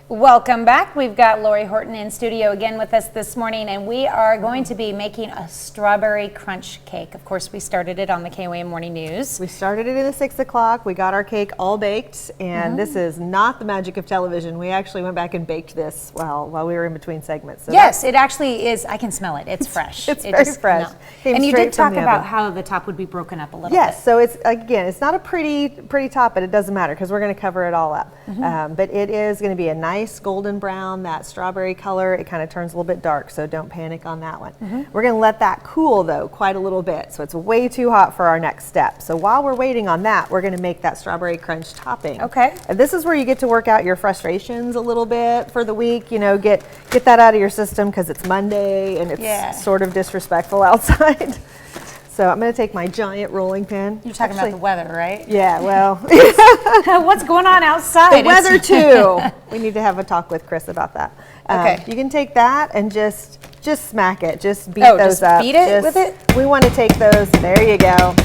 Welcome back. We've got Lori Horton in studio again with us this morning, and we are going to be making a strawberry crunch cake. Of course, we started it on the KOAM Morning News. We started it at 6 o'clock. We got our cake all baked, and this is not the magic of television. We actually went back and baked this while we were in between segments. So yes, it actually is. I can smell it. It's fresh. It's very fresh. No. And you did talk about how the top would be broken up a little bit. Yes, so it's it's not a pretty top, but it doesn't matter because we're going to cover it all up. But it is going to be a nice golden brown, that strawberry color. It kind of turns a little bit dark, so don't panic on that one. We're going to let that cool though quite a little bit, so it's way too hot for our next step. So while we're waiting on that, we're going to make that strawberry crunch topping. Okay. And this is where you get to work out your frustrations a little bit for the week. You know, get that out of your system because it's Monday and it's sort of disrespectful outside. So I'm going to take my giant rolling pin. You're talking about the weather, right? Yeah, well. What's going on outside? The weather too. We need to have a talk with Chris about that. Okay. You can take that and just smack it. Just beat those up. Beat it with it? We want to take those. There you go.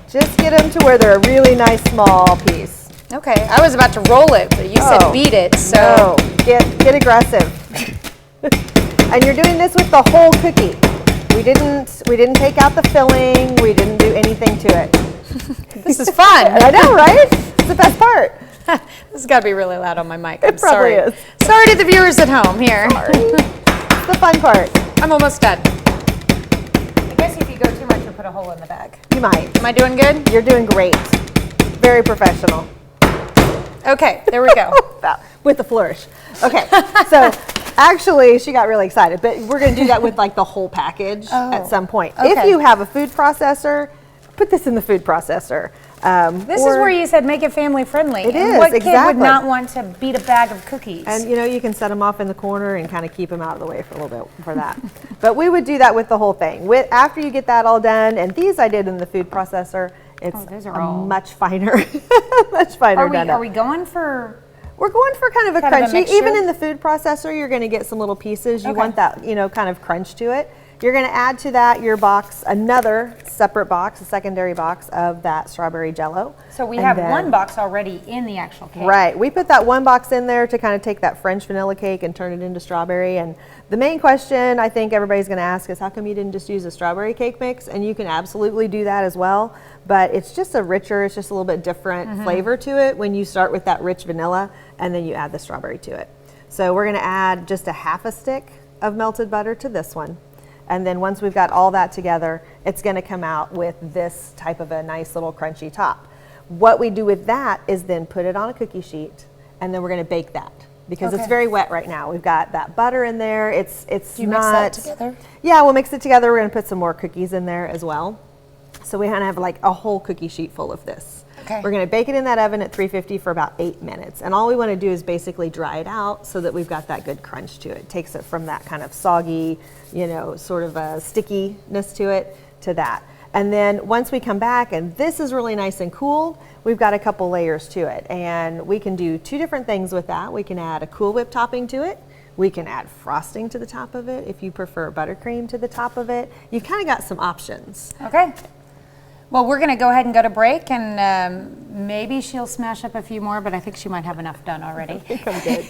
Just get them to where they're a really nice small piece. Okay. I was about to roll it, but you said beat it, so. No. Get aggressive. And you're doing this with the whole cookie. We didn't take out the filling. We didn't do anything to it. This is fun. I know, right? It's the best part. This has got to be really loud on my mic. It probably is. Sorry to the viewers at home here. Sorry. It's the fun part. I'm almost done. I guess if you go too much, you'll put a hole in the bag. You might. Am I doing good? You're doing great. Very professional. Okay, there we go. With the flourish. Okay, so actually she got really excited, but we're going to do that with like the whole package at some point. Okay. If you have a food processor, put this in the food processor. This is where you said make it family friendly. It is, what exactly. kid would not want to beat a bag of cookies? And you know, you can set them off in the corner and kind of keep them out of the way for a little bit for that. But we would do that with the whole thing. After you get that all done, and these I did in the food processor, it's much finer, much finer. Are we going for? We're going for kind of a crunchy. Even in the food processor, you're going to get some little pieces. You want that, kind of crunch to it. You're going to add to that your box, another separate box, a secondary box of that strawberry jello. So we have one box already in the actual cake. Right. We put that one box in there to kind of take that French vanilla cake and turn it into strawberry. And the main question I think everybody's going to ask is how come you didn't just use a strawberry cake mix? And you can absolutely do that as well. But it's just a little bit different flavor to it when you start with that rich vanilla and then you add the strawberry to it. So we're going to add just a half a stick of melted butter to this one. And then once we've got all that together, it's going to come out with this type of a nice little crunchy top. What we do with that is then put it on a cookie sheet, and then we're going to bake that because it's very wet right now. We've got that butter in there. It's Do you mix that together? Yeah, we'll mix it together. We're going to put some more cookies in there as well. So we kind of have like a whole cookie sheet full of this. Okay. We're going to bake it in that oven at 350 for about 8 minutes. And all we want to do is basically dry it out so that we've got that good crunch to it. It takes it from that kind of soggy, sort of a stickiness to it to that. And then once we come back and this is really nice and cool, we've got a couple layers to it. And we can do two different things with that. We can add a Cool Whip topping to it. We can add frosting to the top of it. If you prefer buttercream to the top of it, you've kind of got some options. Okay. Well, we're going to go ahead and go to break, and maybe she'll smash up a few more, but I think she might have enough done already. I think I'm good.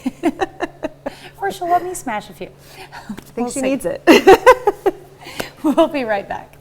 Or she'll let me smash a few. I think she needs it. We'll be right back.